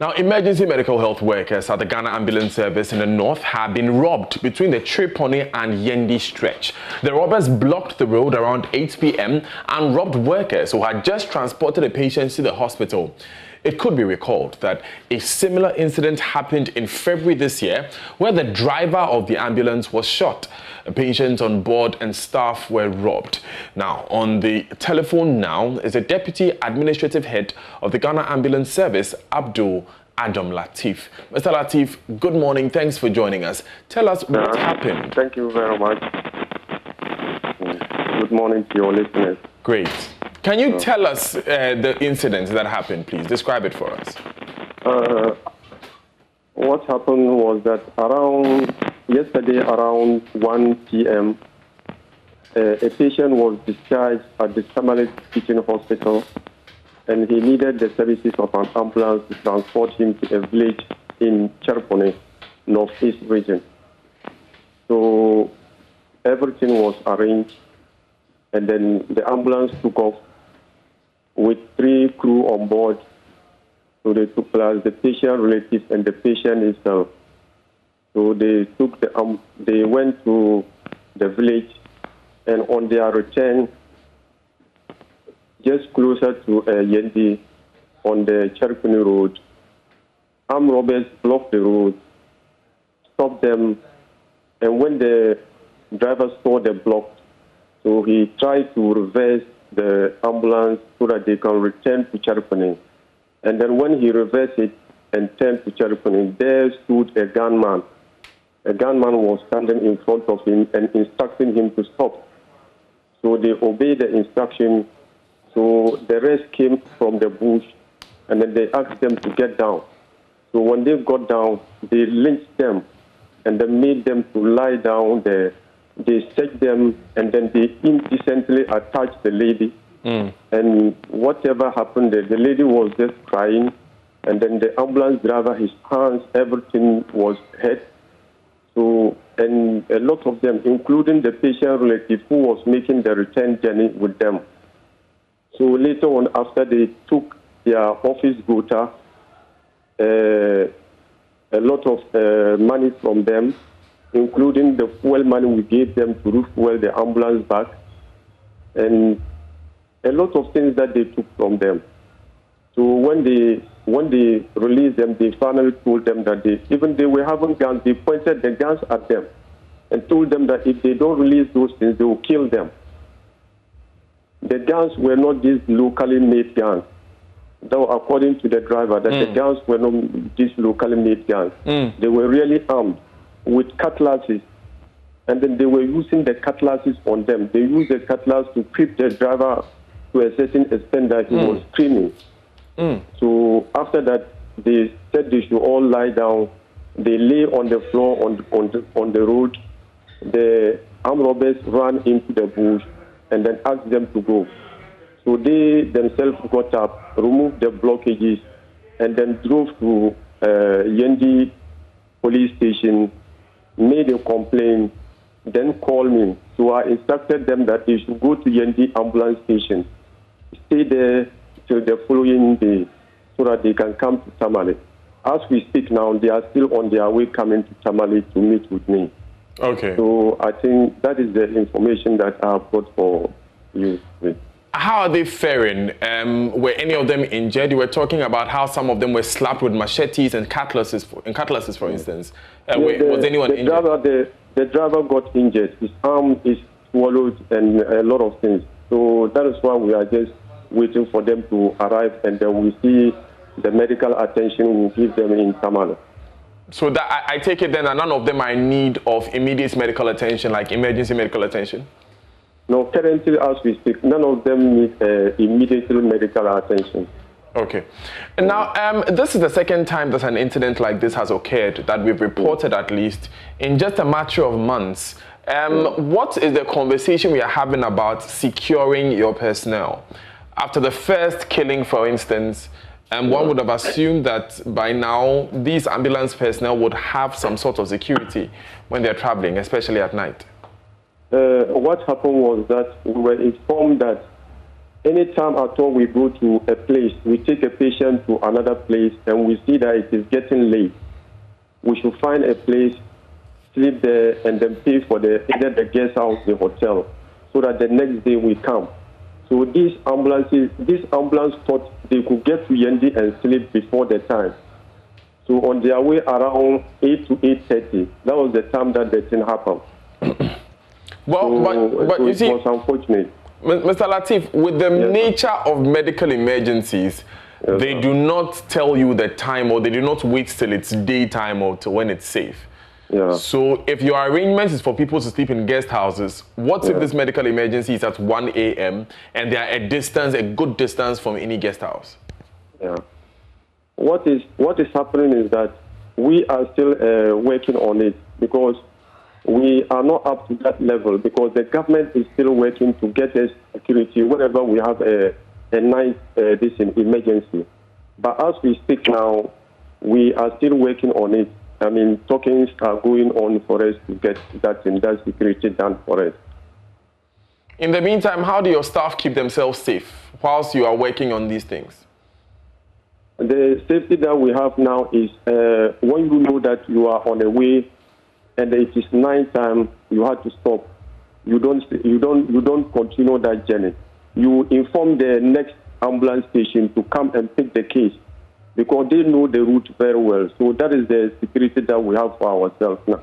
Now, emergency medical health workers at the Ghana Ambulance Service in the north have been robbed between the Triponi and Yendi stretch. The robbers blocked the road around 8 p.m. and robbed workers who had just transported the patients to the hospital. It could be recalled that a similar incident happened in February this year, where the driver of the ambulance was shot. Patients on board and staff were robbed. Now, on the telephone now is the Deputy Administrative Head of the Ghana Ambulance Service, Abdul Adam Latif. Mr. Latif, good morning. Thanks for joining us. Tell us what happened. Thank you very much. Good morning to your listeners. Great. Can you tell us the incident that happened, please? Describe it for us. What happened was that yesterday around 1 p.m., a patient was discharged at the Tamale Teaching Hospital, and he needed the services of an ambulance to transport him to a village in Cherpone, northeast region. So everything was arranged, and then the ambulance took off with 3 crew on board. So they took plus the patient relatives and the patient himself. So they went to the village, and on their return, just closer to Yendi on the Cherpone road, armed robbers blocked the road, stopped them, and when the driver saw the block, so he tried to reverse the ambulance so that they can return to Cherpone. And then when he reversed it and turned to Cherpone, there stood a gunman. A gunman was standing in front of him and instructing him to stop. So they obeyed the instruction. So the rest came from the bush, and then they asked them to get down. So when they got down, they lynched them and then made them to lie down there. They searched them, and then they indecently attacked the lady. And whatever happened there, the lady was just crying, and then the ambulance driver, his hands, everything was hurt. So, and a lot of them, including the patient relative who was making the return journey with them. So later on, after they took their office quota, a lot of money from them, including the fuel money we gave them to refuel the ambulance back, and a lot of things that they took from them. So when they released them, they finally told them that they were having guns, they pointed the guns at them and told them that if they don't release those things, they will kill them. The guns were not these locally made guns. Though according to the driver, that the guns were not these locally made guns. They were really armed with cutlasses, and then they were using the cutlasses on them. They used the cutlass to creep the driver to a certain extent that he was screaming. So after that, they said they should all lie down. They lay on the floor on the road. The armed robbers ran into the bush and then asked them to go. So they themselves got up, removed the blockages, and then drove to Yendi police station, made a complaint, then called me. So I instructed them that they should go to Yendi ambulance station, stay there till the following day so that they can come to Tamale. As we speak now, they are still on their way coming to Tamale to meet with me. Okay. So I think that is the information that I have got for you. How are they faring? Were any of them injured? You were talking about how some of them were slapped with machetes and cutlasses, for instance. Was anyone injured? The driver got injured. His arm is swallowed and a lot of things. So that is why we are just waiting for them to arrive, and then we see the medical attention we give them in Tamale. So that I take it then that none of them are in need of immediate medical attention, like emergency medical attention? No, currently as we speak, none of them need immediate medical attention. Okay. And now, this is the second time that an incident like this has occurred, that we've reported at least, in just a matter of months. What is the conversation we are having about securing your personnel? After the first killing, for instance, one would have assumed that by now these ambulance personnel would have some sort of security when they're traveling, especially at night. What happened was that we were informed that anytime at all we go to a place, we take a patient to another place and we see that it is getting late, we should find a place, sleep there, and then pay for either the guest house, the hotel, so that the next day we come. So this ambulance thought they could get to Yendi and sleep before the time. So on their way around 8 to 8:30, that was the time that the thing happened. Well, but you see, it was unfortunate. Mr. Latif, with the nature of medical emergencies, they do not tell you the time, or they do not wait till it's daytime or till when it's safe. Yeah. So if your arrangement is for people to sleep in guest houses, what if this medical emergency is at 1 a.m. and they are a good distance from any guest house? Yeah. What is happening is that we are still working on it, because we are not up to that level, because the government is still working to get us security whenever we have a night emergency. But as we speak now, we are still working on it. I mean, talkings are going on for us to get that security done for us. In the meantime, how do your staff keep themselves safe whilst you are working on these things? The safety that we have now is when you know that you are on the way and it is night time, you have to stop. You don't continue that journey. You inform the next ambulance station to come and pick the case, because they know the route very well. So that is the security that we have for ourselves now.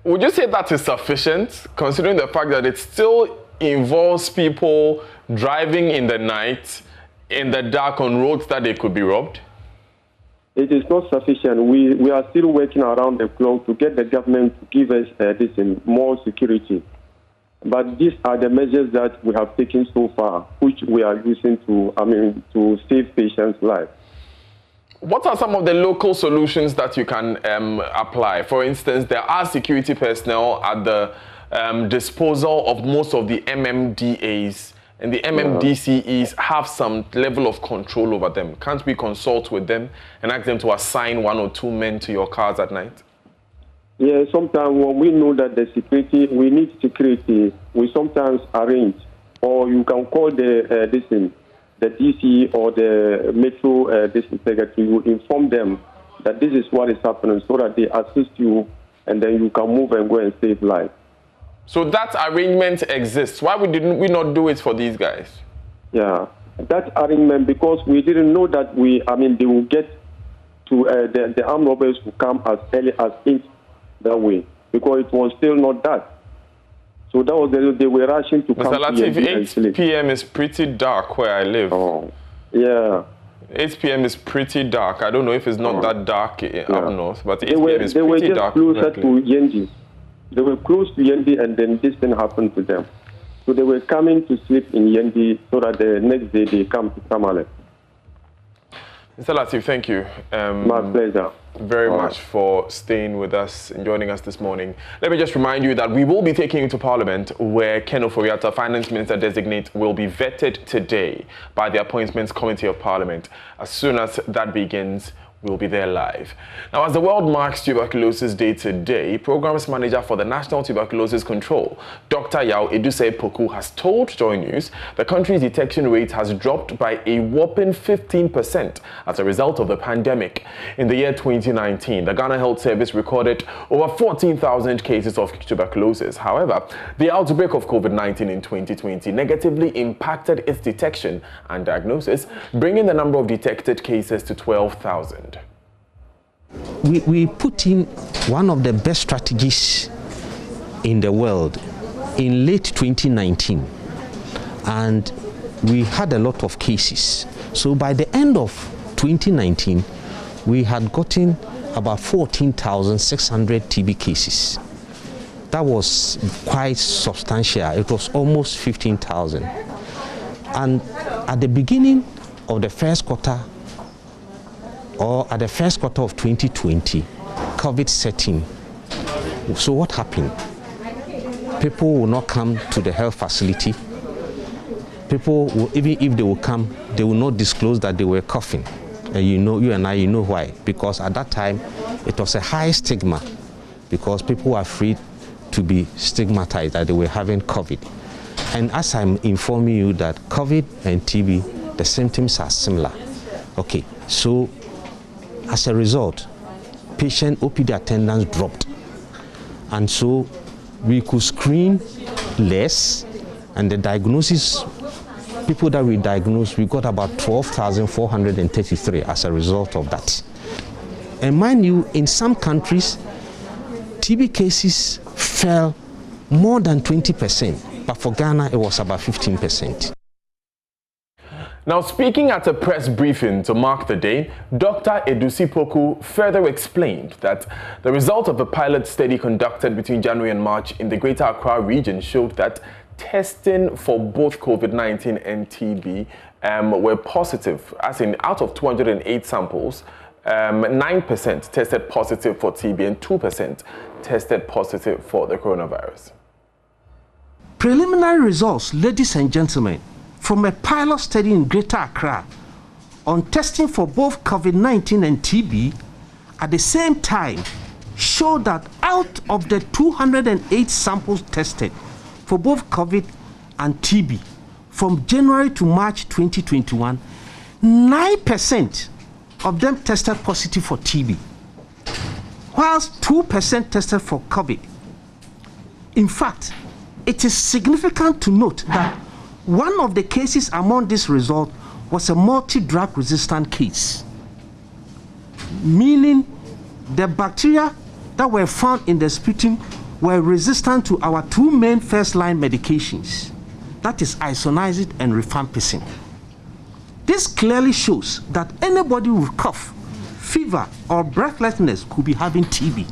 Would you say that is sufficient, considering the fact that it still involves people driving in the night, in the dark, on roads that they could be robbed? It is not sufficient. We are still working around the clock to get the government to give us more security. But these are the measures that we have taken so far, which we are using to save patients' lives. What are some of the local solutions that you can apply? For instance, there are security personnel at the disposal of most of the MMDAs, and the MMDCEs have some level of control over them. Can't we consult with them and ask them to assign 1 or 2 men to your cars at night? Yeah, sometimes when we know that we need security, we sometimes arrange, or you can call the DC or the Metro Secretary. You inform them that this is what is happening, so that they assist you, and then you can move and go and save lives. So that arrangement exists. Why didn't we not do it for these guys? Yeah, that arrangement, because we didn't know that they will get to the armed robbers who come as early as 8 that way, because it was still not that. So that was they were rushing to come. Mr. Latif, 8 p.m. is pretty dark where I live. Oh, yeah. 8 p.m. is pretty dark. I don't know if it's not that dark up north, but 8 p.m. is pretty dark. They were just closer to Yendi. They were close to Yendi, and then this thing happened to them. So they were coming to sleep in Yendi, so that the next day they come to Tamale. Mr. Latif, thank you. My pleasure. Very much for staying with us and joining us this morning. Let me just remind you that we will be taking you to Parliament, where Ken Oforiatta, Finance Minister Designate, will be vetted today by the Appointments Committee of Parliament. As soon as that begins, we'll be there live. Now, as the world marks Tuberculosis Day today, Programs Manager for the National Tuberculosis Control, Dr. Yao Edusei Poku, has told JoyNews the country's detection rate has dropped by a whopping 15% as a result of the pandemic. In the year 2019, the Ghana Health Service recorded over 14,000 cases of tuberculosis. However, the outbreak of COVID-19 in 2020 negatively impacted its detection and diagnosis, bringing the number of detected cases to 12,000. We put in one of the best strategies in the world in late 2019, and we had a lot of cases. So by the end of 2019, we had gotten about 14,600 TB cases. That was quite substantial. It was almost 15,000. And at the beginning of the first quarter, or at the first quarter of 2020, COVID set in. So what happened? People will not come to the health facility. People will, even if they will come, they will not disclose that they were coughing. And you and I know why. Because at that time, it was a high stigma, because people were afraid to be stigmatized that they were having COVID. And as I'm informing you that COVID and TB, the symptoms are similar. Okay, so as a result, patient OPD attendance dropped. And so we could screen less, and the diagnosis, people that we diagnosed, we got about 12,433 as a result of that. And mind you, in some countries, TB cases fell more than 20%, but for Ghana, it was about 15%. Now, speaking at a press briefing to mark the day, Dr. Edusi Poku further explained that the result of a pilot study conducted between January and March in the Greater Accra region showed that testing for both COVID-19 and TB were positive, as in out of 208 samples, 9% tested positive for TB and 2% tested positive for the coronavirus. Preliminary results, ladies and gentlemen, from a pilot study in Greater Accra on testing for both COVID-19 and TB at the same time show that out of the 208 samples tested for both COVID and TB from January to March 2021, 9% of them tested positive for TB, whilst 2% tested for COVID. In fact, it is significant to note that one of the cases among this result was a multi-drug resistant case, meaning the bacteria that were found in the sputum were resistant to our two main first-line medications, that is isoniazid and rifampicin. This clearly shows that anybody with cough, fever, or breathlessness could be having TB.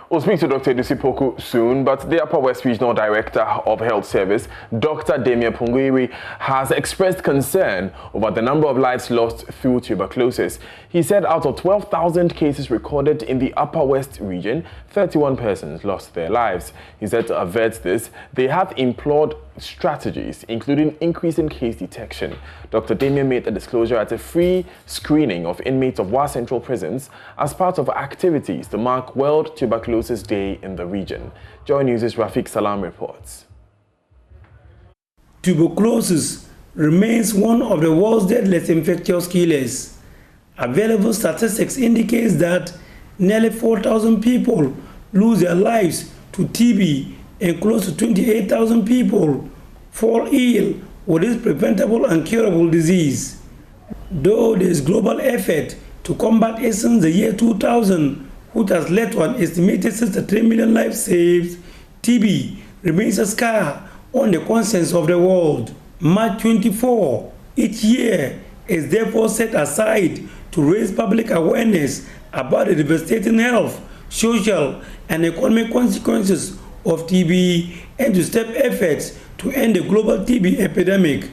We'll speak to Dr. Edusi Poku soon, but the Upper West Regional Director of Health Service, Dr. Damien Pongwiri, has expressed concern over the number of lives lost through tuberculosis. He said out of 12,000 cases recorded in the Upper West region, 31 persons lost their lives. He said to avert this, they have employed strategies, including increasing case detection. Dr. Damien made a disclosure at a free screening of inmates of WA Central prisons as part of activities to mark World Tuberculosis Day in the region. JoyNews' Rafiq Salam reports. Tuberculosis remains one of the world's deadliest infectious killers. Available statistics indicates that nearly 4,000 people lose their lives to TB and close to 28,000 people fall ill with this preventable and curable disease. Though there is global effort to combat it since the year 2000, which has led to an estimated 63 million lives saved, TB remains a scar on the conscience of the world. March 24 each year is therefore set aside to raise public awareness about the devastating health, social, and economic consequences of TB and to step efforts to end the global TB epidemic.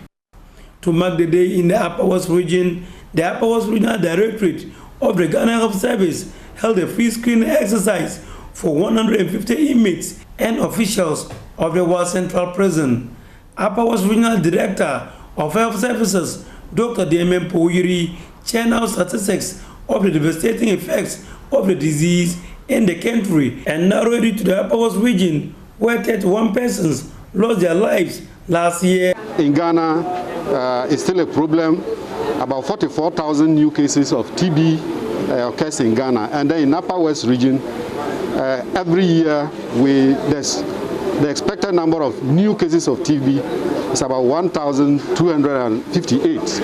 To mark the day in the Upper West region, the Upper West Regional Directorate of the Ghana Health Service held a free screening exercise for 150 inmates and officials of the WA Central Prison. Upper West Regional Director of Health Services, Dr. Damien Pongwiri, shared out statistics of the devastating effects of the disease in the country and narrowed it to the Upper West region, where 31 persons lost their lives last year. In Ghana, it's still a problem. About 44,000 new cases of TB occurs in Ghana, and then in Upper West region, every year the expected number of new cases of TB is about 1,258.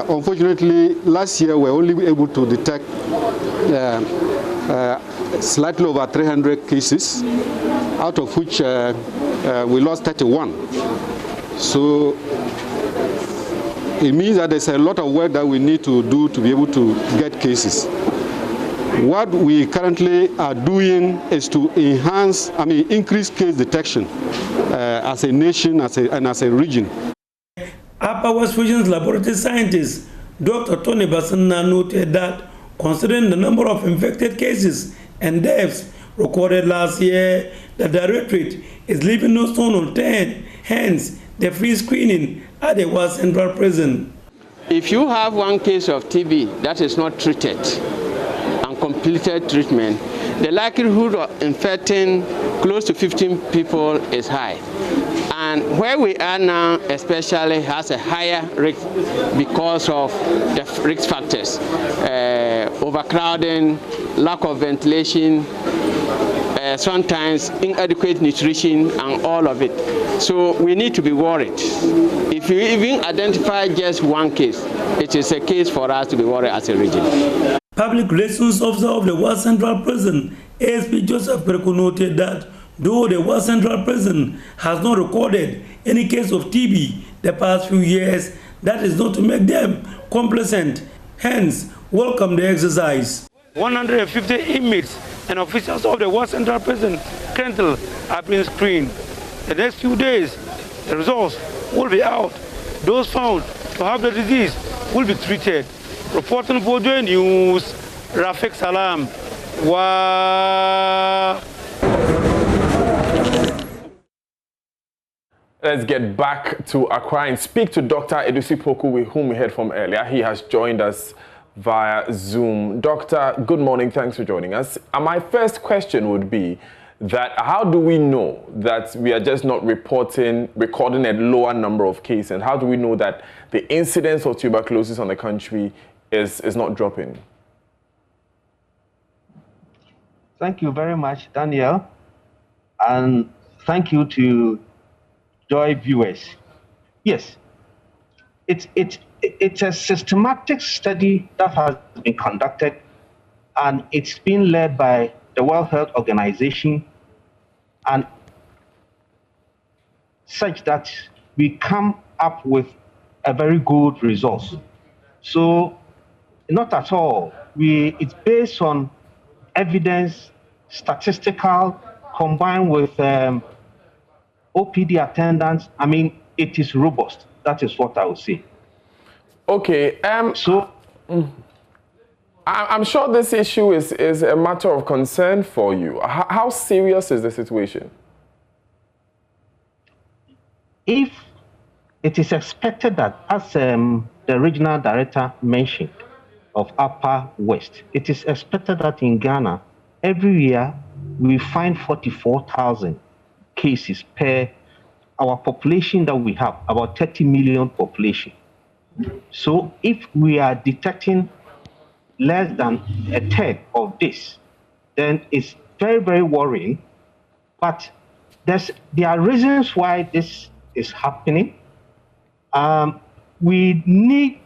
Unfortunately, last year we were only able to detect slightly over 300 cases, out of which we lost 31. So it means that there's a lot of work that we need to do to be able to get cases. What we currently are doing is to increase case detection as a nation and as a region. Upper West Region's laboratory scientist, Dr. Tony Basana, noted that considering the number of infected cases and deaths recorded last year, the Directorate is leaving no stone unturned, hence the free screening at the WA Central Prison. If you have one case of TB that is not treated and completed treatment, the likelihood of infecting close to 15 people is high. And where we are now especially has a higher risk because of the risk factors, overcrowding, lack of ventilation, sometimes inadequate nutrition and all of it. So we need to be worried. If you even identify just one case, it is a case for us to be worried as a region. Public Relations Officer of the West Central Prison, ASP Joseph Perko, noted that though the West Central Prison has not recorded any case of TB the past few years, that is not to make them complacent. Hence, welcome the exercise. 150 inmates and officials of the West Central Prison currently are being screened. The next few days, the results will be out. Those found to have the disease will be treated. Reporting for JoyNews, Rafik Salam. Wow. Let's get back to Accra and speak to Dr. Edusi Poku, with whom we heard from earlier. He has joined us via Zoom. Doctor, good morning. Thanks for joining us. My first question would be that how do we know that we are just not recording a lower number of cases? And how do we know that the incidence of tuberculosis on the country is not dropping? Thank you very much, Daniel. And thank you to Joy viewers. Yes, it's a systematic study that has been conducted, and it's been led by the World Health Organization, and such that we come up with a very good result. So, not at all. It's based on evidence, statistical, combined with OPD attendance. I mean, it is robust. That is what I would say. Okay. I'm sure this issue is a matter of concern for you. How serious is the situation? If it is expected that, as the regional director mentioned of Upper West, it is expected that in Ghana, every year we find 44,000 cases per our population that we have, about 30 million population. So if we are detecting less than a third of this, then it's very, very worrying. But there are reasons why this is happening. We need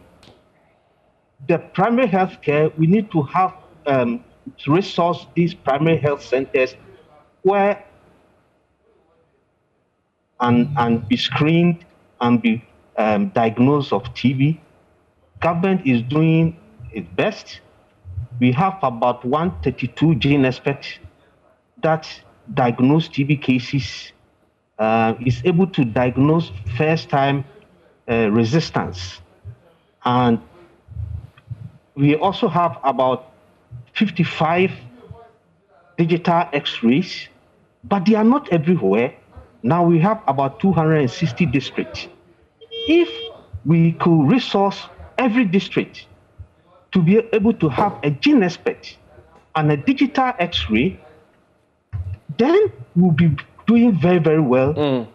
the primary health care. We need to have to resource these primary health centers where and be screened and be diagnosed of TB. Government is doing its best. We have about 132 gene experts that diagnose TB cases, is able to diagnose first-time resistance. And we also have about 55 digital X-rays, but they are not everywhere. Now we have about 260 districts. If we could resource every district to be able to have a gene expert and a digital X-ray, then we'll be doing very, very well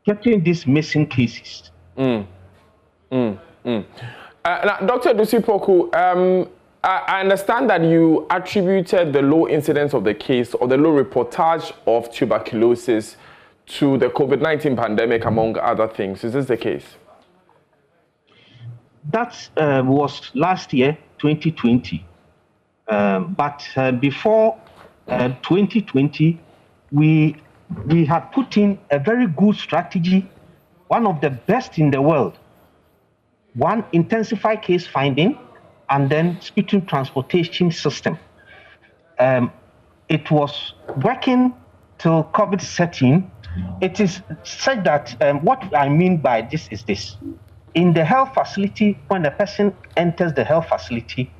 getting these missing cases. Now, Dr. Edusi Poku, I understand that you attributed the low incidence of the case or the low reportage of tuberculosis to the COVID-19 pandemic, among other things. Is this the case? That was last year, 2020. But before 2020, we had put in a very good strategy, one of the best in the world. One, intensified case finding, and then sputum transportation system. It was working till COVID set in. It is said that what I mean by this is this. In the health facility, when the person enters the health facility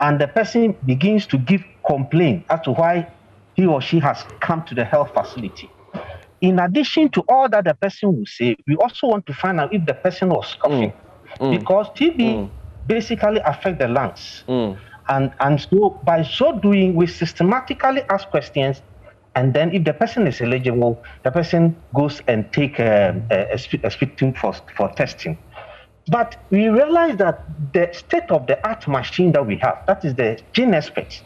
and the person begins to give complaint as to why he or she has come to the health facility, in addition to all that the person will say, we also want to find out if the person was coughing. Because TB basically affects the lungs. And so by so doing, we systematically ask questions, and then if the person is eligible, the person goes and take a spitting for testing. But we realize that the state-of-the-art machine that we have, that is the gene experts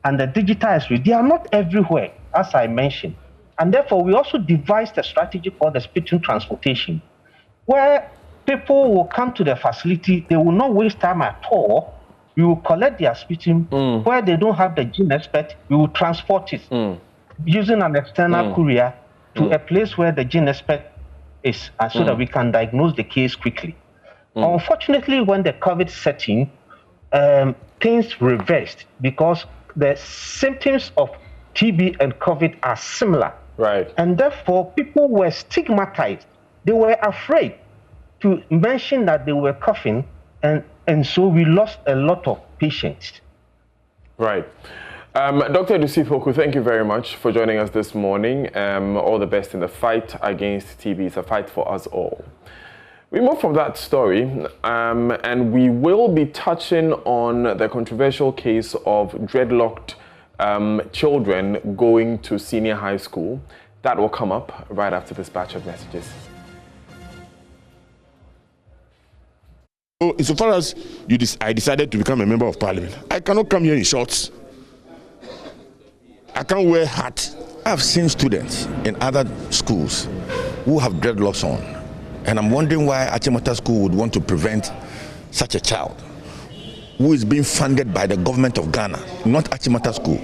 and the digital X-ray, they are not everywhere, as I mentioned. And therefore, we also devised a strategy called the spitting transportation, where people will come to the facility, they will not waste time at all. We will collect their spitting. Where they don't have the gene expert, we will transport it using an external courier to a place where the gene expert is, so that we can diagnose the case quickly. Unfortunately, when the COVID set in, things reversed because the symptoms of TB and COVID are similar. Right. And therefore, people were stigmatized. They were afraid to mention that they were coughing, and so we lost a lot of patients. Right. Dr. Dusifoku, thank you very much for joining us this morning. All the best in the fight against TB. It's a fight for us all. We move from that story, and we will be touching on the controversial case of dreadlocked children going to senior high school. That will come up right after this batch of messages. So, insofar as I decided to become a member of parliament, I cannot come here in shorts. I can't wear hat. I've seen students in other schools who have dreadlocks on, and I'm wondering why Achimota School would want to prevent such a child who is being funded by the government of Ghana, not Achimota School.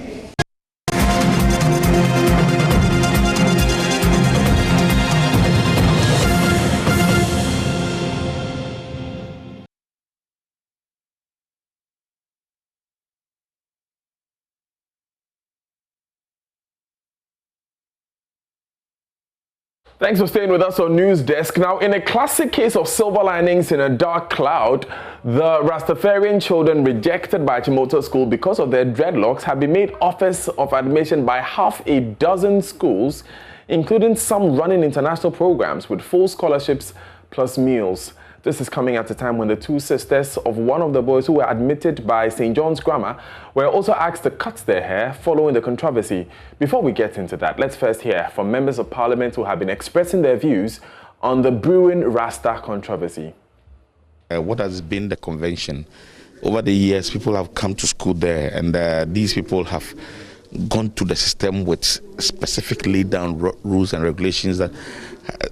Thanks for staying with us on News Desk. Now, in a classic case of silver linings in a dark cloud, the Rastafarian children rejected by Achimota School because of their dreadlocks have been made offers of admission by half a dozen schools, including some running international programs with full scholarships plus meals. This is coming at a time when the two sisters of one of the boys who were admitted by St. John's Grammar were also asked to cut their hair following the controversy. Before we get into that, let's first hear from members of parliament who have been expressing their views on the brewing rasta controversy. What has been the convention? Over the years, people have come to school there, and these people have gone to the system with specific laid down rules and regulations that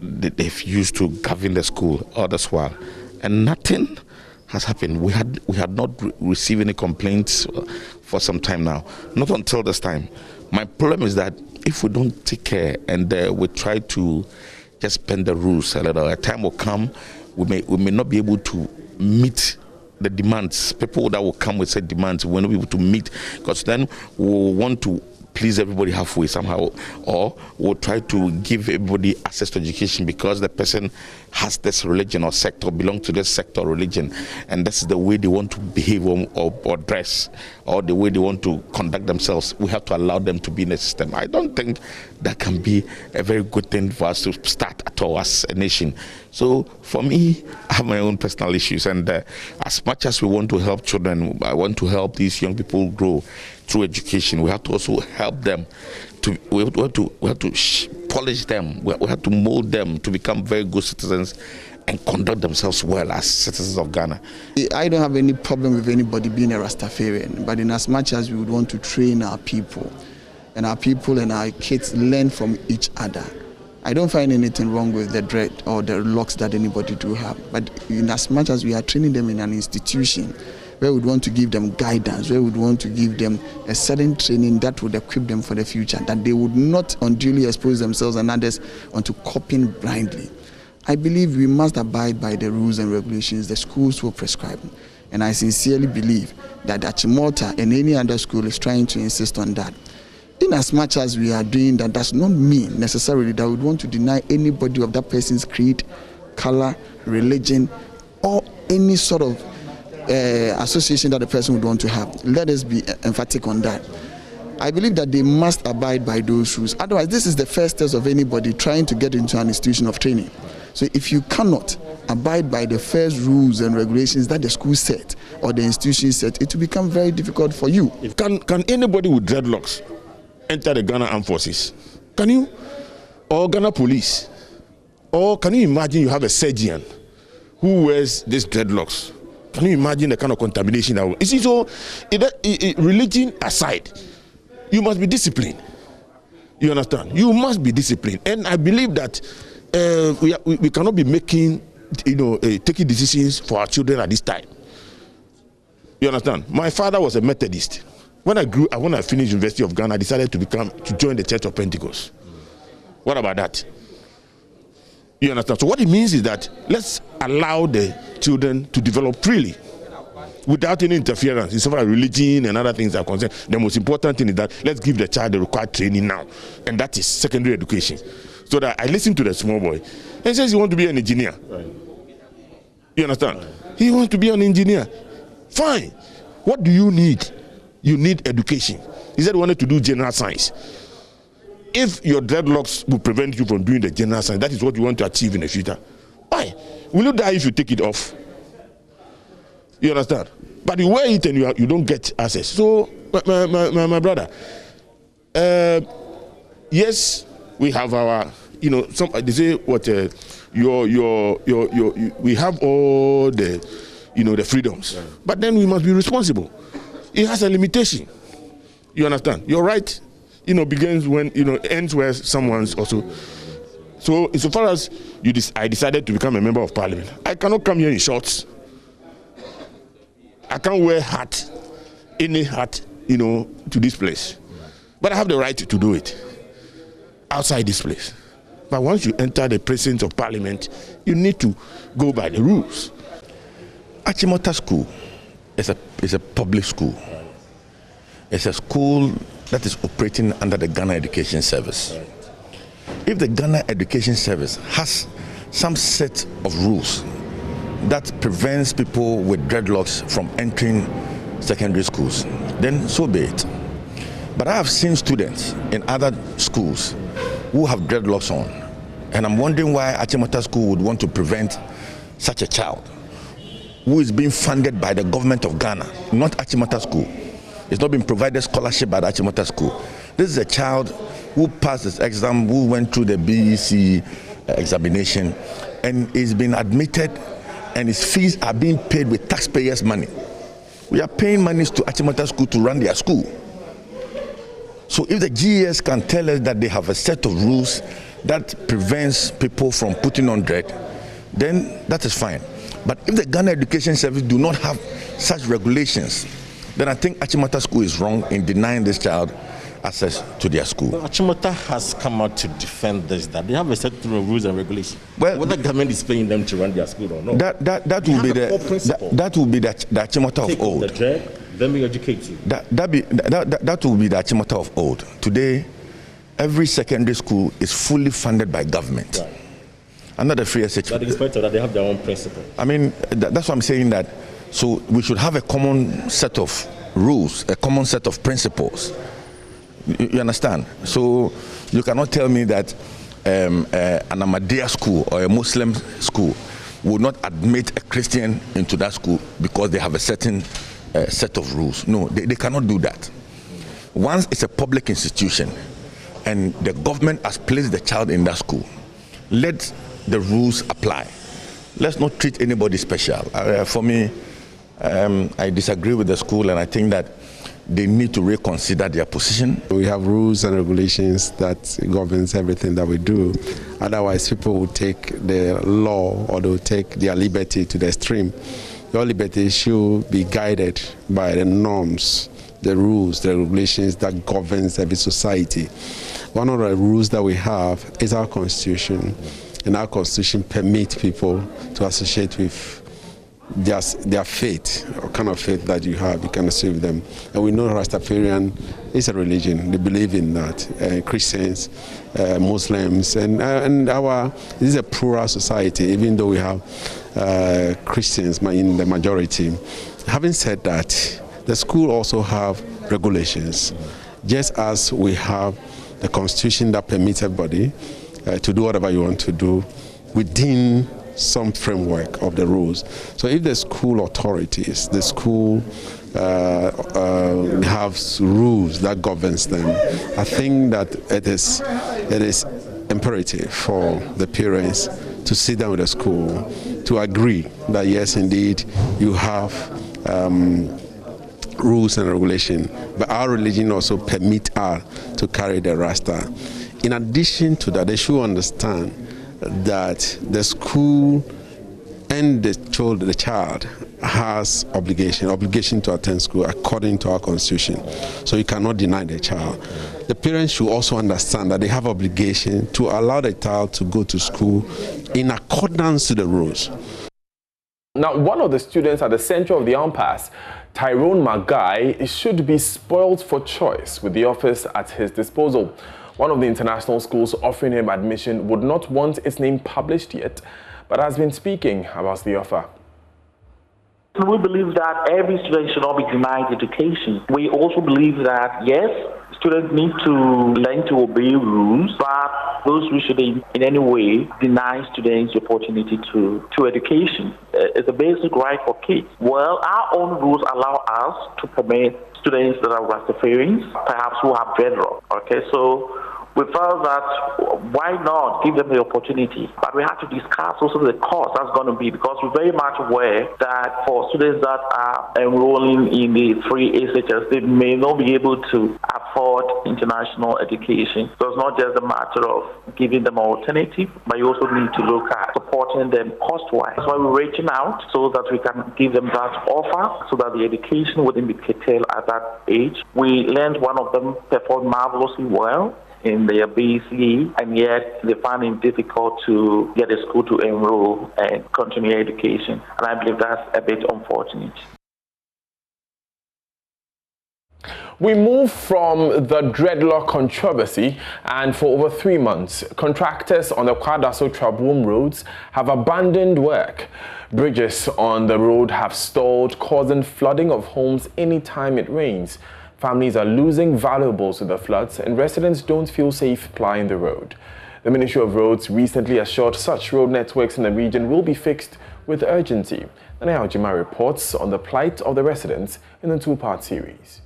they've used to govern the school all this while, and nothing has happened. We had not received any complaints for some time now, not until this time. My problem is that if we don't take care and we try to just bend the rules a little, a time will come we may not be able to meet the demands. People that will come with said demands will not be able to meet, because then we'll want to please everybody halfway somehow, or we'll try to give everybody access to education because the person has this religion or sect or belongs to this sect or religion, and this is the way they want to behave or dress, or the way they want to conduct themselves. We have to allow them to be in the system. I don't think that can be a very good thing for us to start at all as a nation. So for me, I have my own personal issues, and as much as we want to help children, I want to help these young people grow through education. We have to also help them we have to polish them. We have to mold them to become very good citizens and conduct themselves well as citizens of Ghana. I don't have any problem with anybody being a Rastafarian, but in as much as we would want to train our people and our kids learn from each other, I don't find anything wrong with the dread or the locks that anybody do have. But in as much as we are training them in an institution where we want to give them guidance, where we want to give them a certain training that would equip them for the future, that they would not unduly expose themselves and others onto copying blindly. I believe we must abide by the rules and regulations the schools will prescribe. And I sincerely believe that Achimota and any other school is trying to insist on that. In as much as we are doing that, does not mean necessarily that we want to deny anybody of that person's creed, color, religion, or any sort of association that the person would want to have. Let us be emphatic on that. I believe that they must abide by those rules. Otherwise, this is the first test of anybody trying to get into an institution of training. So if you cannot abide by the first rules and regulations that the school set, or the institution set, it will become very difficult for you. Can anybody with dreadlocks enter the Ghana Armed Forces? Can you? Or Ghana Police? Or can you imagine you have a surgeon who wears these dreadlocks? Can you imagine the kind of contamination that will... You see, so religion aside, you must be disciplined. You understand? You must be disciplined. And I believe that we cannot be making, taking decisions for our children at this time. You understand? My father was a Methodist. When I finished University of Ghana, I decided to join the Church of Pentecost. What about that? You understand? So what it means is that let's allow the children to develop freely without any interference in so far as religion and other things are concerned. The most important thing is that let's give the child the required training now, and that is secondary education. So that I listened to the small boy and he says he wants to be an engineer. Right. You understand? He wants to be an engineer. Fine. What do you need? You need education. He said he wanted to do general science. If your dreadlocks will prevent you from doing the general science, that is what you want to achieve in the future. Why? Will you die if you take it off? You understand? But you wear it and you don't get access. So, my brother, yes, we have our, they say what we have all the, the freedoms. Yeah. But then we must be responsible. It has a limitation. You understand? Your right, begins when, ends where someone's also. So, insofar as I decided to become a member of parliament, I cannot come here in shorts. I can't wear any hat, to this place. But I have the right to do it outside this place. But once you enter the presence of parliament, you need to go by the rules. Achimota School is a public school. It's a school that is operating under the Ghana Education Service. If the Ghana Education Service has some set of rules that prevents people with dreadlocks from entering secondary schools, then so be it. But I have seen students in other schools who have dreadlocks on, and I'm wondering why Achimota School would want to prevent such a child who is being funded by the government of Ghana, not Achimota School. It's not being provided scholarship by the Achimota School. This is a child who passed his exam, who went through the BEC examination, and is being admitted, and his fees are being paid with taxpayers' money. We are paying monies to Achimota School to run their school. So if the GES can tell us that they have a set of rules that prevents people from putting on dread, then that is fine. But if the Ghana Education Service do not have such regulations, then I think Achimota School is wrong in denying this child access to their school. Well, Achimota has come out to defend this, that they have a set of rules and regulations. Well, whether the government is paying them to run their school or not. That will be the Achimota of old. The dread, then we educate you. That will be the Achimota of old. Today, every secondary school is fully funded by government. Right. Under the free SH. But in spite of that, they have their own principle. I mean, that's what I'm saying, that so we should have a common set of rules, a common set of principles. You understand? So you cannot tell me that an Ahmadiyya school or a Muslim school will not admit a Christian into that school because they have a certain set of rules. No, they cannot do that. Once it's a public institution and the government has placed the child in that school, let the rules apply. Let's not treat anybody special. For me, I disagree with the school, and I think that they need to reconsider their position. We have rules and regulations that governs everything that we do. Otherwise, people will take the law or they'll take their liberty to the extreme. Your liberty should be guided by the norms, the rules, the regulations that governs every society. One of the rules that we have is our constitution, and our constitution permits people to associate with their faith, or kind of faith that you have, you can associate with them. And we know Rastafarian is a religion, they believe in that. Christians, Muslims, and this is a plural society, even though we have Christians in the majority. Having said that, the school also have regulations, just as we have the constitution that permits everybody to do whatever you want to do within some framework of the rules. So if the school authorities, the school have rules that governs them, I think that it is imperative for the parents to sit down with the school to agree that yes, indeed, you have rules and regulation, but our religion also permit us to carry the rasta. In addition to that, they should understand that the school and the child has obligation to attend school according to our constitution. So you cannot deny the child. The parents should also understand that they have obligation to allow the child to go to school in accordance to the rules. Now, one of the students at the center of the impasse, Tyrone Magai, should be spoiled for choice with the office at his disposal. One of the international schools offering him admission would not want its name published yet, but has been speaking about the offer. We believe that every student should not be denied education. We also believe that, yes, students need to learn to obey rules, but those rules should in any way deny students the opportunity to education. It's a basic right for kids. Well, our own rules allow us to permit students that are Rastafarians, perhaps who have dreadlock. Okay, so we felt that why not give them the opportunity? But we have to discuss also the cost that's going to be, because we're very much aware that for students that are enrolling in the free SHS, they may not be able to afford international education. So it's not just a matter of giving them an alternative, but you also need to look at supporting them cost-wise. That's why we're reaching out so that we can give them that offer so that the education wouldn't be curtailed at that age. We learned one of them performed marvelously well in their BCE, and yet they find it difficult to get a school to enroll and continue education. And I believe that's a bit unfortunate. We move from the dreadlock controversy, and for over 3 months, contractors on the Kwadaso-Trabwom roads have abandoned work. Bridges on the road have stalled, causing flooding of homes anytime it rains. Families are losing valuables to the floods, and residents don't feel safe plying the road. The Ministry of Roads recently assured such road networks in the region will be fixed with urgency. Nana Aljima reports on the plight of the residents in the two-part series.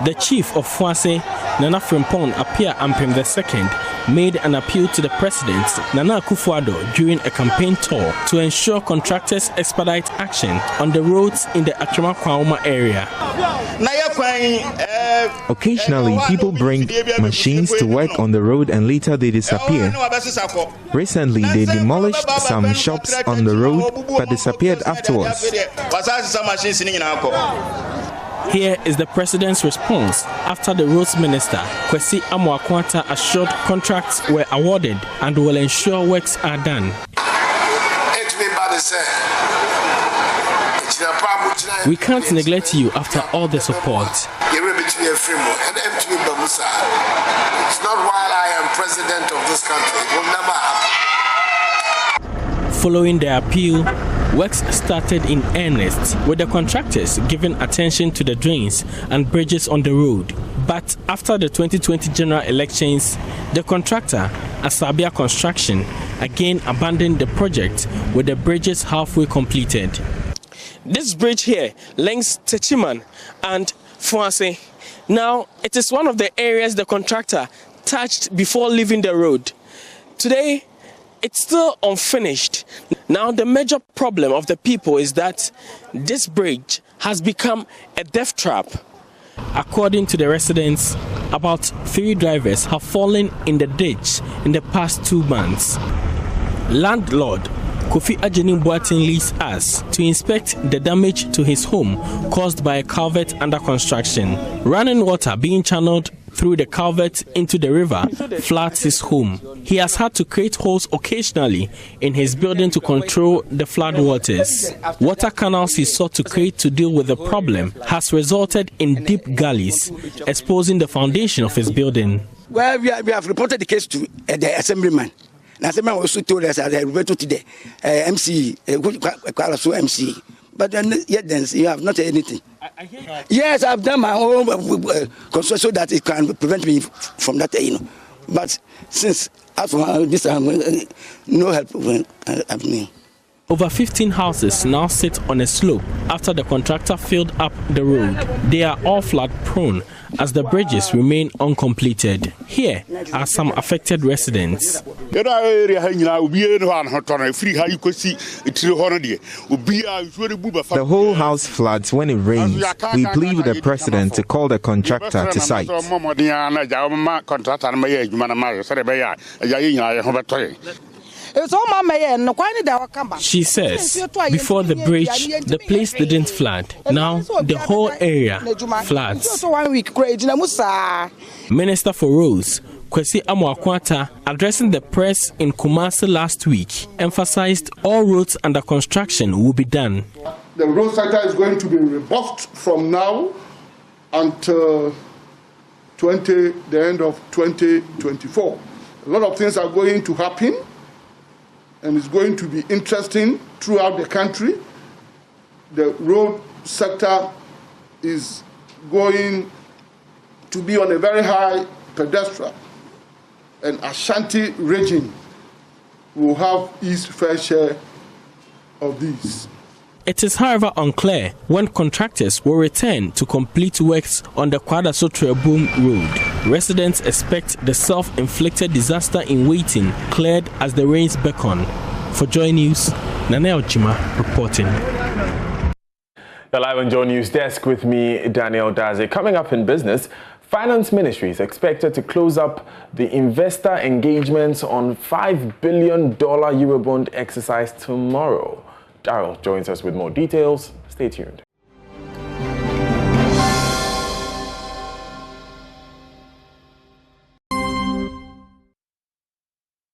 The chief of Fuase, Nana Frimpong Apia Ampem II, made an appeal to the president, Nana Akufo-Addo, during a campaign tour to ensure contractors expedite action on the roads in the Atrema-Kwauma area. Occasionally, people bring machines to work on the road and later they disappear. Recently, they demolished some shops on the road but disappeared afterwards. Here is the president's response after the roads minister, Kwesi Amoakwanta, assured contracts were awarded and will ensure works are done. We can't neglect you after all the support. It's not while I am president of this country. It will never happen. Following the appeal, works started in earnest, with the contractors giving attention to the drains and bridges on the road. But after the 2020 general elections, the contractor, Asabia Construction, again abandoned the project with the bridges halfway completed. This bridge here links Techiman and Fuase. Now, it is one of the areas the contractor touched before leaving the road. Today, it's still unfinished. Now, the major problem of the people is that this bridge has become a death trap. According to the residents, about 3 drivers have fallen in the ditch in the past 2 months. Landlord Kofi Ajenim Boateng leads us to inspect the damage to his home caused by a culvert under construction. Running water being channeled through the culvert into the river floods his home. He has had to create holes occasionally in his building to control the flood waters. Water canals he sought to create to deal with the problem has resulted in deep gullies, exposing the foundation of his building. Well, we have reported the case to the assemblyman. The assemblyman also told us that they reported to the MC, MC. But then, yet then you have not anything. Yes, I've done my own construction so that it can prevent me from that, But since after this, no help of me. Over 15 houses now sit on a slope after the contractor filled up the road. They are all flood prone as the bridges remain uncompleted. Here are some affected residents. The whole house floods when it rains. We plead with the president to call the contractor to site. She says before the bridge, the place didn't flood. Now the whole area floods. Minister for Roads, Kwesi Amoakwata, addressing the press in Kumasi last week, emphasized all roads under construction will be done. The road sector is going to be rebuffed from now until the end of 2024. A lot of things are going to happen, and it's going to be interesting throughout the country. The road sector is going to be on a very high pedestal, and Ashanti region will have its fair share of these. It is, however, unclear when contractors will return to complete works on the Kwadaso-Trebum road. Residents expect the self-inflicted disaster in waiting cleared as the rains beckon. For Joy News, Nana Ojima reporting. The live on Joy News desk with me, Daniel Daze. Coming up in business, Finance Ministry is expected to close up the investor engagements on $5 billion Eurobond exercise tomorrow. Daryl joins us with more details. Stay tuned.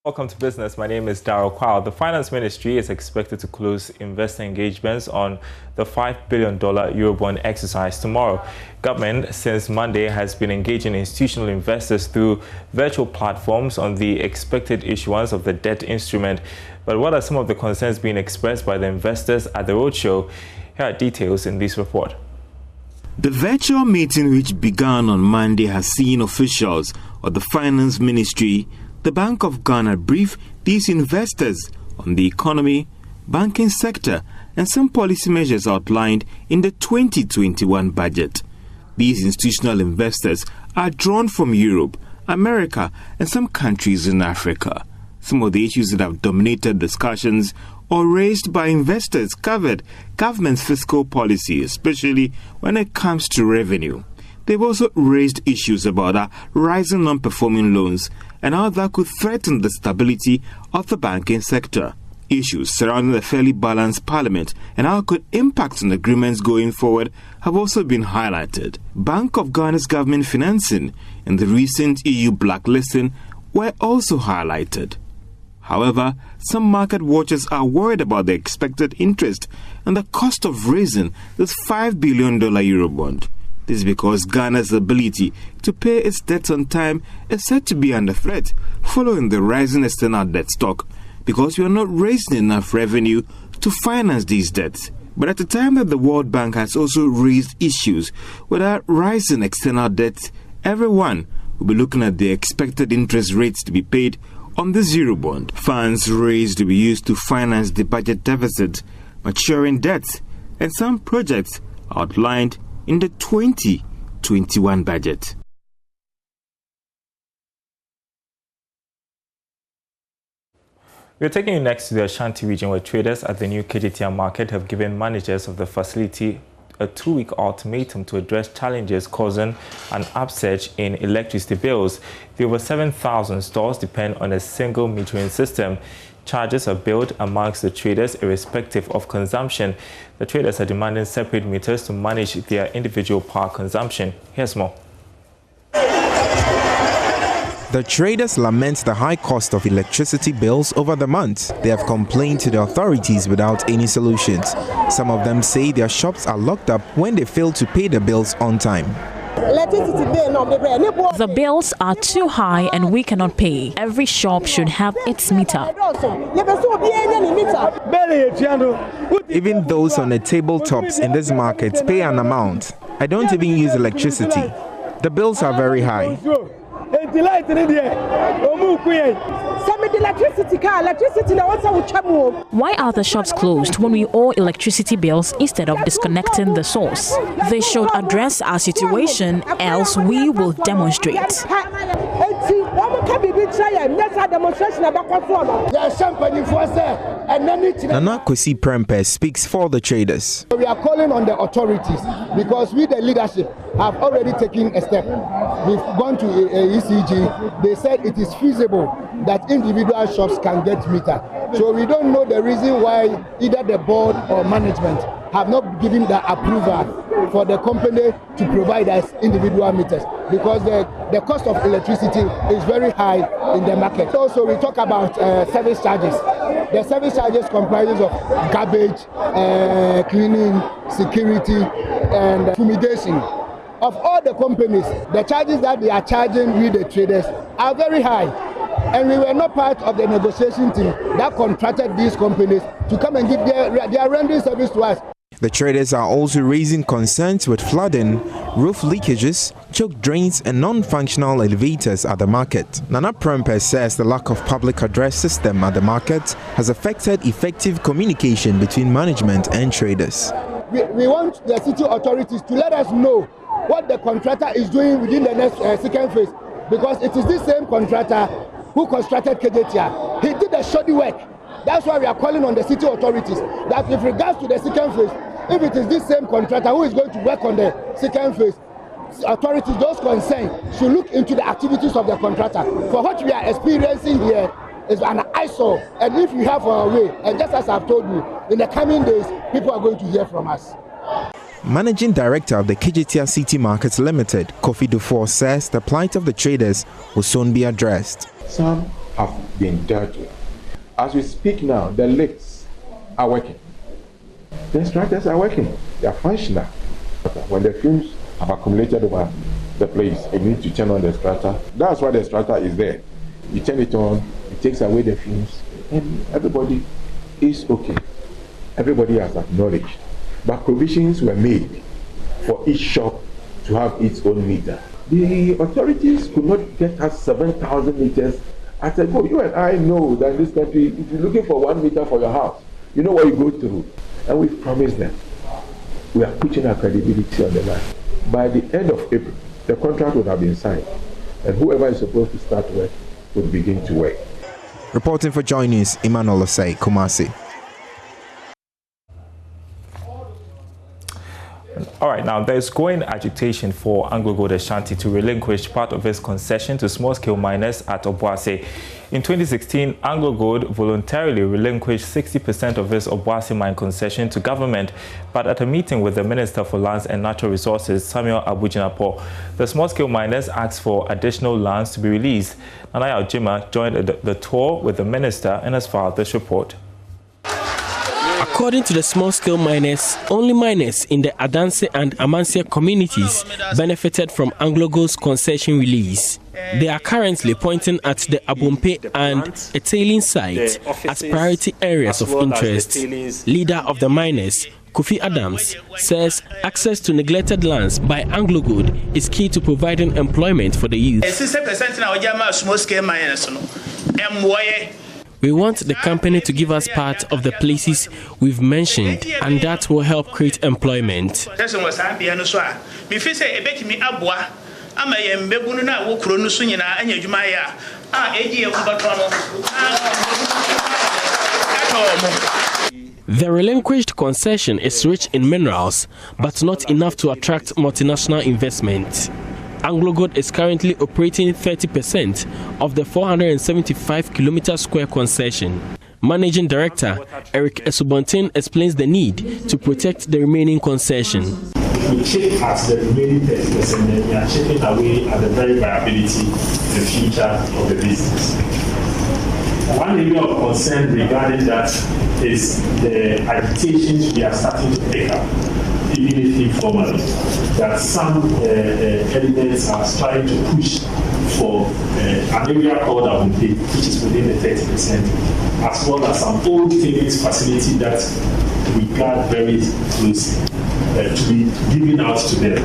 Welcome to business. My name is Daryl Kwao. The Finance Ministry is expected to close investor engagements on the $5 billion Eurobond exercise tomorrow. Government, since Monday, has been engaging institutional investors through virtual platforms on the expected issuance of the debt instrument. But what are some of the concerns being expressed by the investors at the roadshow? Here are details in this report. The virtual meeting, which began on Monday, has seen officials of the Finance Ministry, the Bank of Ghana brief these investors on the economy, banking sector, and some policy measures outlined in the 2021 budget. These institutional investors are drawn from Europe, America, and some countries in Africa. Some of the issues that have dominated discussions or raised by investors covered government's fiscal policy, especially when it comes to revenue. They've also raised issues about rising non-performing loans and how that could threaten the stability of the banking sector. Issues surrounding a fairly balanced parliament and how it could impact on agreements going forward have also been highlighted. Bank of Ghana's government financing and the recent EU blacklisting were also highlighted. However, some market watchers are worried about the expected interest and the cost of raising this $5 billion Eurobond. This is because Ghana's ability to pay its debts on time is said to be under threat following the rising external debt stock, because we are not raising enough revenue to finance these debts. But at the time that the World Bank has also raised issues with our rising external debt, everyone will be looking at the expected interest rates to be paid on the Eurobond. Funds raised to be used to finance the budget deficit, maturing debts, and some projects outlined in the 2021 budget. We're taking you next to the Ashanti region, where traders at the new KJTR market have given managers of the facility a 2-week ultimatum to address challenges causing an upsurge in electricity bills. The over 7,000 stores depend on a single metering system. Charges are billed amongst the traders irrespective of consumption. The traders are demanding separate meters to manage their individual power consumption. Here's more. The traders lament the high cost of electricity bills over the months. They have complained to the authorities without any solutions. Some of them say their shops are locked up when they fail to pay the bills on time. The bills are too high and we cannot pay. Every shop should have its meter. Even those on the tabletops in this market pay an amount. I don't even use electricity. The bills are very high. Why are the shops closed when we owe electricity bills instead of disconnecting the source? They should address our situation, else we will demonstrate. Nana Kwesi Prempeh speaks for the traders. We are calling on the authorities because we, the leadership, have already taken a step. We've gone to ECG. They said it is feasible that individual shops can get meter. So we don't know the reason why either the board or management have not given the approval for the company to provide us individual meters because the cost of electricity is very high in the market. Also, we talk about service charges. The service charges comprises of garbage, cleaning, security, and fumigation. Of all the companies, the charges that they are charging with the traders are very high. And we were not part of the negotiation team that contracted these companies to come and give their rendering service to us. The traders are also raising concerns with flooding, roof leakages, choke drains and non-functional elevators at the market. Nana Prempeh says the lack of public address system at the market has affected effective communication between management and traders. We want the city authorities to let us know what the contractor is doing within the next second phase, because it is this same contractor who constructed KJTR. He did the shoddy work. That's why we are calling on the city authorities that with regards to the second phase, if it is this same contractor who is going to work on the second phase, authorities, those concerned, should look into the activities of the contractor. For what we are experiencing here is an eyesore, and if we have our way, and just as I've told you, in the coming days, people are going to hear from us. Managing Director of the KJTR City Markets Limited, Kofi Dufour, says the plight of the traders will soon be addressed. Some have been dealt with. As we speak now, the lifts are working. The extractors are working. They are functional. When the fumes have accumulated over the place, you need to turn on the extractor. That's why the extractor is there. You turn it on, it takes away the fumes, and everybody is okay. Everybody has acknowledged. But provisions were made for each shop to have its own meter. The authorities could not get us 7,000 meters. I said, oh, you and I know that in this country, if you're looking for 1 meter for your house, you know what you go through. And we promised them. We are putting our credibility on the line. By the end of April, the contract would have been signed, and whoever is supposed to start work would begin to work. Reporting for JoyNews, Emmanuel Osei, Kumasi. All right, now there's growing agitation for Anglo Gold Ashanti to relinquish part of its concession to small-scale miners at Obuasi. In 2016, Anglo Gold voluntarily relinquished 60% of its Obuasi mine concession to government, but at a meeting with the Minister for Lands and Natural Resources, Samuel Abujinapo, the small-scale miners asked for additional lands to be released. Nanaya Ojima joined the tour with the minister and has filed this report. According to the small-scale miners, only miners in the Adanse and Amansia communities benefited from Anglo Gold's concession release. They are currently pointing at the Abompe and Etailing site as priority areas of interest. Leader of the miners, Kofi Adams, says access to neglected lands by Anglo Gold is key to providing employment for the youth. We want the company to give us part of the places we've mentioned, and that will help create employment. The relinquished concession is rich in minerals, but not enough to attract multinational investment. Anglo Gold is currently operating 30% of the 475-kilometer square concession. Managing Director Eric Esubontin explains the need to protect the remaining concession. We chip at the remaining 30%, and we are chipping away at the very viability, the future of the business. One area of concern regarding that is the agitations we are starting to pick up even if informally, that some elements are trying to push for an area called Abunte, which is within the 30%, as well as some old savings facility that we guard very closely to be given out to them.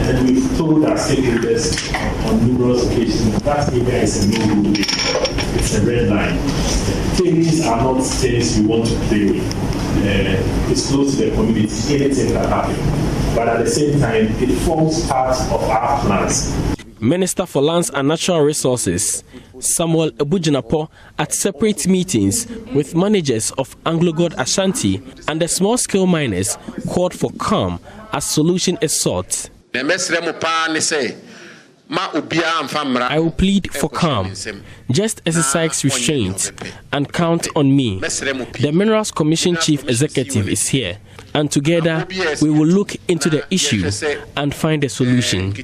And we've told our stakeholders on numerous occasions that area is a no-go area. It's a red line. Things are not things we want to play with. It's close to the community, anything can happen. But at the same time, it forms part of our plans. Minister for Lands and Natural Resources, Samuel Ebujinapo, at separate meetings with managers of Anglo-God Ashanti and the small-scale miners, called for calm as solution is sought. I will plead for calm. Just exercise restraint and count on me. The Minerals Commission Chief Executive is here, and together we will look into the issue and find a solution.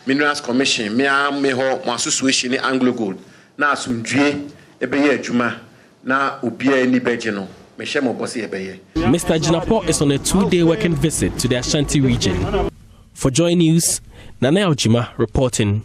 Minerals Commission, me association Anglo-God. Na asumdue ebeye adwuma na obia ni beje no. Mr. Jinapo is on a 2-day working visit to the Ashanti region. For JoyNews, Nana Ojima reporting.